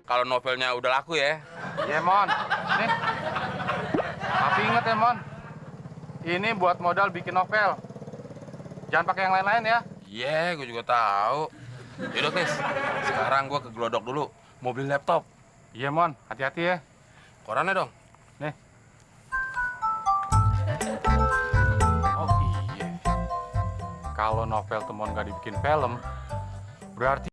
kalau novelnya udah laku ya. Iya, Mon. Nih. Tapi inget ya, Mon. Ini buat modal bikin novel. Jangan pakai yang lain-lain ya. Iya, gue juga tahu. Yaudah, Chris. Sekarang gue ke Glodok dulu. Mau beli laptop. Iya, Mon. Hati-hati ya. Korannya dong. Nih. Oh iya. Kalau novel Temon gak dibikin film, berarti...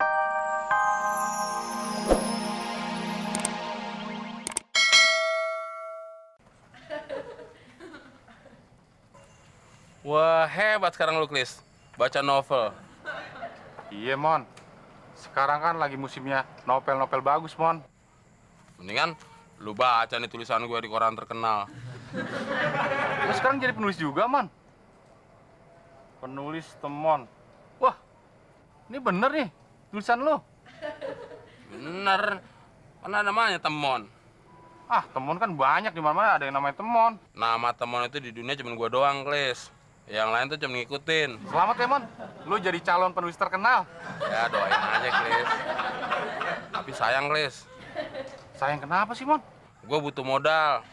Wah, hebat sekarang lu, Chris. Baca novel. Iya, Mon. Sekarang kan lagi musimnya novel-novel bagus, Mon. Mendingan lu baca nih tulisan gue di koran terkenal. Lu sekarang jadi penulis juga, Mon. Penulis Temon. Wah, ini bener nih tulisan lu. Bener. Mana namanya Temon? Ah, Temon kan banyak di mana-mana ada yang namanya Temon. Nama Temon itu di dunia cuma gue doang, Chris. Yang lain tuh cuma ngikutin. Selamat ya, Mon. Lu jadi calon penulis terkenal. Ya, doain aja, Chris. Tapi sayang, Chris. Sayang kenapa sih, Mon? Gue butuh modal.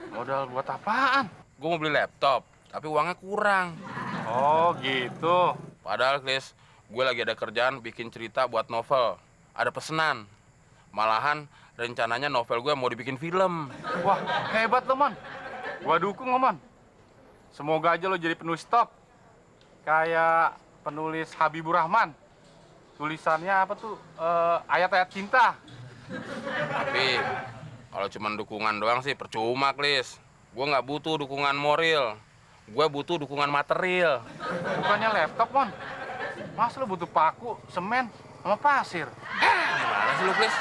Modal buat apaan? Gue mau beli laptop, tapi uangnya kurang. Oh, gitu. Padahal, Chris, gue lagi ada kerjaan bikin cerita buat novel. Ada pesanan. Malahan, rencananya novel gue mau dibikin film. Wah, hebat lo, Mon. Gua dukung lo, Mon. Semoga aja lo jadi penulis top. Kayak penulis Habibur Rahman. Tulisannya apa tuh? Ayat-ayat cinta. Tapi, kalau cuma dukungan doang sih percuma, Chris. Gue nggak butuh dukungan moral. Gue butuh dukungan material. Bukannya laptop, Mon. Mas lo butuh paku, semen, sama pasir. Gimana sih lu, Chris?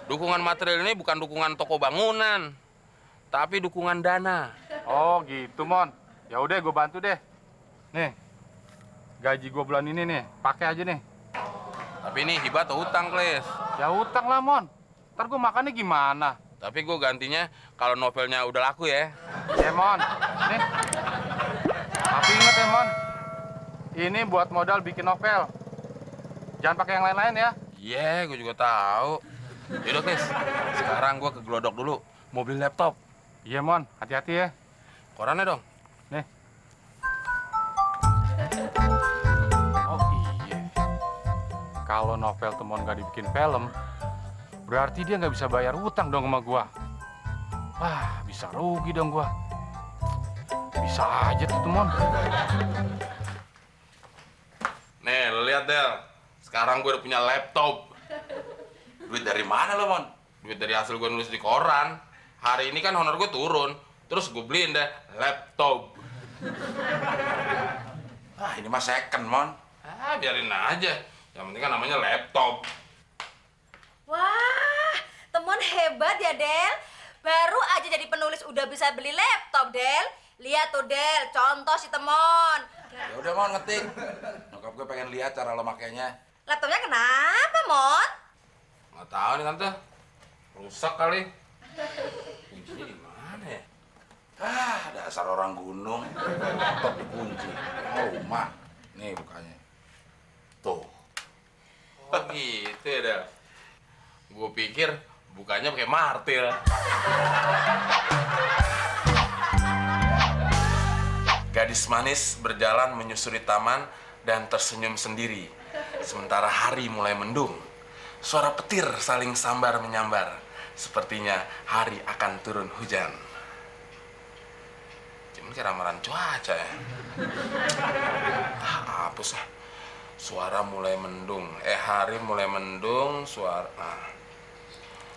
Dukungan material ini bukan dukungan toko bangunan, tapi dukungan dana. Oh, gitu, Mon. Ya udah, gue bantu deh. Nih, gaji gue bulan ini nih, pakai aja nih. Tapi ini hibah atau utang, Chris? Ya utang lah, Mon. Ntar gue makannya gimana? Tapi gue gantinya kalau novelnya udah laku ya. Ya, Mon. Nih. Tapi inget ya, Mon. Ini buat modal bikin novel. Jangan pakai yang lain-lain ya. Iya, gue juga tahu. Yaudah, Chris. Sekarang gue ke Glodok dulu. Mau beli laptop. Iya, Mon. Hati-hati ya. Korannya dong. Nih. Oh iya. Kalau novel Temon gak dibikin film, berarti dia nggak bisa bayar utang dong sama gua. Wah, bisa rugi dong gua. Bisa aja tuh Temon. Nih, lo lihat, Del. Sekarang gue udah punya laptop. Duit dari mana lo, Mon? Duit dari hasil gue nulis di koran. Hari ini kan honor gue turun. Terus gue beliin deh laptop. Ah, ini mah second, Mon. Ah, biarin aja. Yang penting kan namanya laptop. Wah, Temon hebat ya, Del. Baru aja jadi penulis udah bisa beli laptop, Del. Lihat tuh, Del, contoh si Temon. Ya udah, Mon, ngetik. Nyokap gue pengen lihat cara lo makainya. Laptopnya kenapa, Mon? Nggak tahu nih, Tante. Rusak kali. Kuncinya di mana ya? Ah, dasar orang gunung. Laptop dikunci. Rumah. Nih bukanya. Tuh. Oh gitu ya, Del. Gue pikir bukanya pakai martil. Gadis manis berjalan menyusuri taman dan tersenyum sendiri. Sementara hari mulai mendung. Suara petir saling sambar menyambar. Sepertinya hari akan turun hujan. Cuman kayak ramalan cuaca ya. Ah, hapus lah. Suara mulai mendung. Hari mulai mendung.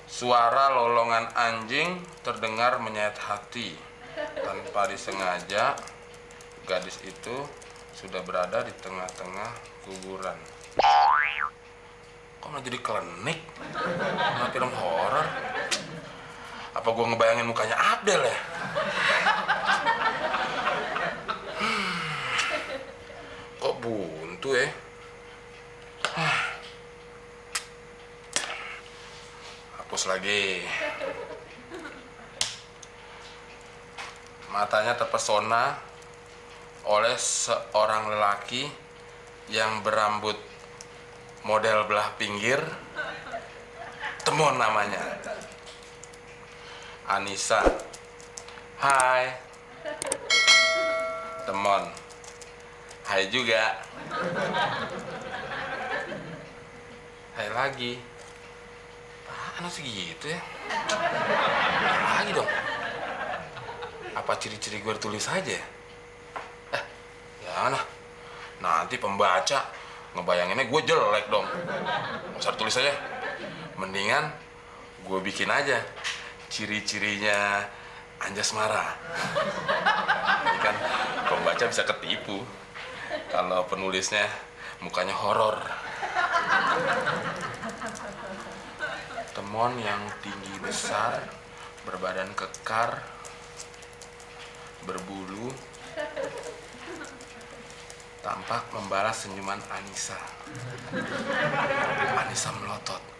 Suara lolongan anjing terdengar menyayat hati. Tanpa disengaja, gadis itu sudah berada di tengah-tengah kuburan. Kok malah jadi klinik? Nggak film horor? Apa gue ngebayangin mukanya Abdel ya? Kok buntu ya? Hapus lagi. Matanya terpesona oleh seorang lelaki yang berambut model belah pinggir Temon namanya. Anissa. Hai. Temon. Hai juga. Hai lagi. Apaan segitu ya? Lagi dong. Apa ciri-ciri gue tulis aja ya? Ya nah. Nanti pembaca ngebayanginnya gue jelek dong. Nggak usah tulis aja. Mendingan gue bikin aja ciri-cirinya Anjasmara. Ini kan pembaca bisa ketipu kalau penulisnya mukanya horor. Temon yang tinggi besar, berbadan kekar, berbulu, tampak membalas senyuman Anissa. Anissa melotot.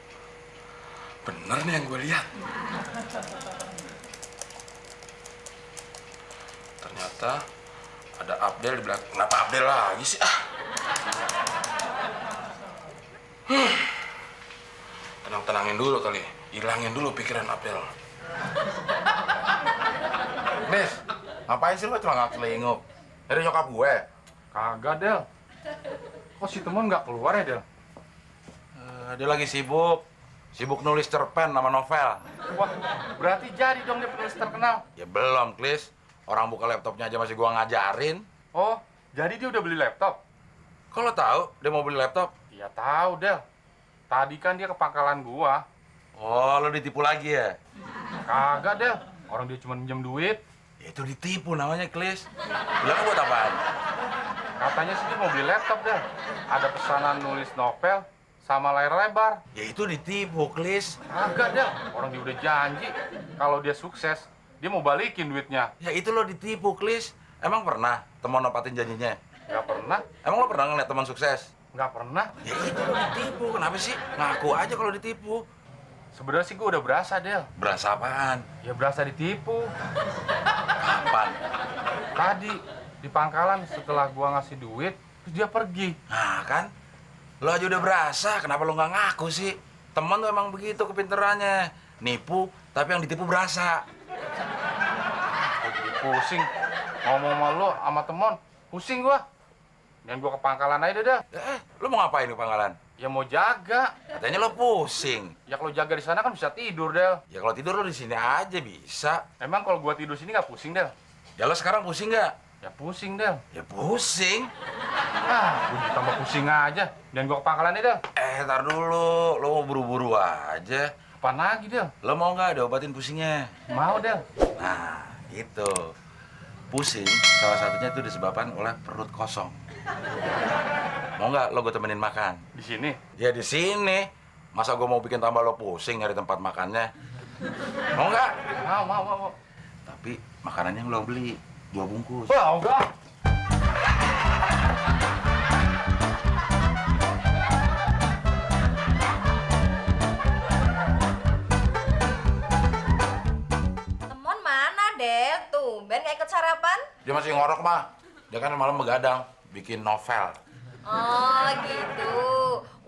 Bener nih yang gue lihat. Ternyata ada Abdel di belakang. Kenapa Abdel lagi sih? Tenang-tenangin dulu kali. Hilangin dulu pikiran Abdel. Nis, ngapain sih lo celangak celingup? Dari nyokap gue. Kagak, Del. Kok si Temon nggak keluar ya, Del? Dia lagi sibuk. Sibuk nulis cerpen sama novel. Wah, berarti jadi dong dia penulis terkenal. Ya belum, Klis. Orang buka laptopnya aja masih gua ngajarin. Oh, jadi dia udah beli laptop? Kok lo tahu dia mau beli laptop? Iya tahu, Del. Tadi kan dia ke pangkalan gua. Oh, lo ditipu lagi ya? Kagak, Del. Orang dia cuma minjem duit. Ya itu ditipu namanya, Klis. Bilang buat apaan? Katanya sih dia mau beli laptop, Del. Ada pesanan nulis novel sama layar lebar. Ya itu ditipu, Klis. Kagak, Del. Orang dia udah janji kalau dia sukses, dia mau balikin duitnya. Ya itu lo ditipu, Klis. Emang pernah teman nepatin janjinya? Nggak pernah. Emang lo pernah ngeliat teman sukses? Nggak pernah. Ya itu lo ditipu. Kenapa sih? Ngaku aja kalau ditipu. Sebenarnya sih gue udah berasa, Del. Berasa apaan? Ya berasa ditipu. Kapan? Tadi di pangkalan setelah gua ngasih duit, terus dia pergi. Nah kan, lo aja udah berasa, kenapa lo nggak ngaku sih? Temen tuh emang begitu kepinterannya. Nipu, tapi yang ditipu berasa. Gua jadi pusing. Ngomong sama lo sama Temon, pusing gua. Dan gua ke pangkalan aja dah. Lo mau ngapain di pangkalan? Ya mau jaga. Katanya lo pusing. Ya kalau jaga di sana kan bisa tidur, Del. Ya kalau tidur lo di sini aja bisa. Emang kalau gua tidur sini nggak pusing, Del? Ya lo sekarang pusing nggak? Ya pusing, Del. Ya pusing. Ah, gua tambah pusing aja. Dan gua ke pangkalan aja, Del. Tar dulu, lo mau buru-buru aja. Apaan lagi, Del? Lo mau nggak diobatin pusingnya? Mau, Del. Nah, gitu. Pusing, salah satunya itu disebabkan oleh perut kosong. Mau nggak lo gue temenin makan? Di sini. Ya di sini. Masa gue mau bikin tambah lo pusing nyari tempat makannya? Mau nggak? Mau. Tapi makanannya yang lo beli 2 bungkus. Wah, enggak. Temon mana, Del? Tumben nggak ikut sarapan? Dia masih ngorok mah. Dia kan malam begadang bikin novel. Oh gitu.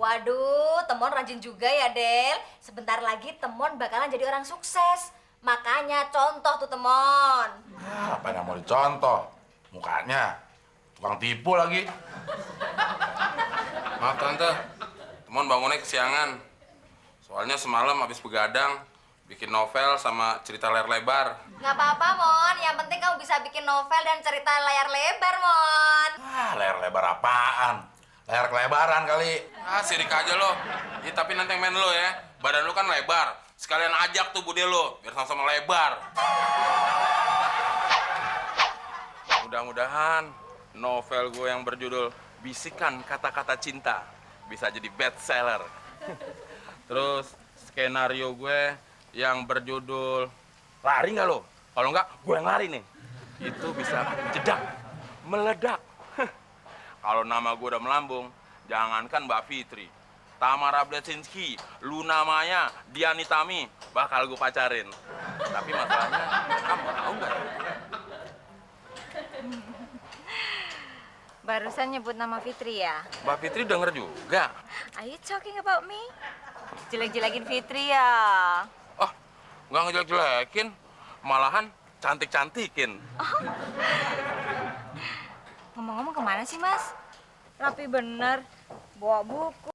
Waduh, Temon rajin juga ya, Del. Sebentar lagi Temon bakalan jadi orang sukses. Makanya contoh tuh Temon. Apa yang mau dicontoh? Mukanya tukang tipu lagi. Maaf Tante, Temon bangunnya kesiangan. Soalnya semalam habis begadang, bikin novel sama cerita layar lebar. Nggak apa-apa, Mon. Yang penting kamu bisa bikin novel dan cerita layar lebar, Mon. Layar lebar apaan? Layar kelebaran kali. Sirik aja lo. Ya, tapi nanti yang main lo ya. Badan lo kan lebar. Sekalian ajak tuh bude lo, biar sama-sama lebar. Mudah-mudahan novel gue yang berjudul Bisikan Kata-Kata Cinta bisa jadi bestseller. Terus skenario gue yang berjudul Lari nggak lo? Kalau enggak, gue yang lari nih. Itu bisa jedak, meledak. Kalau nama gue udah melambung, jangankan Mbak Fitri, Tamara Bleszinski, Luna Maya, Diani Tami, bakal gue pacarin. Tapi masalahnya, kamu tahu nggak? Barusan nyebut nama Fitri ya? Mbak Fitri denger juga. Are you talking about me? Jelek-jelekin Fitri ya? Oh, nggak ngejelek-jelekin. Malahan cantik-cantikin. Ngomong-ngomong kemana sih, Mas? Rapi bener. Bawa buku.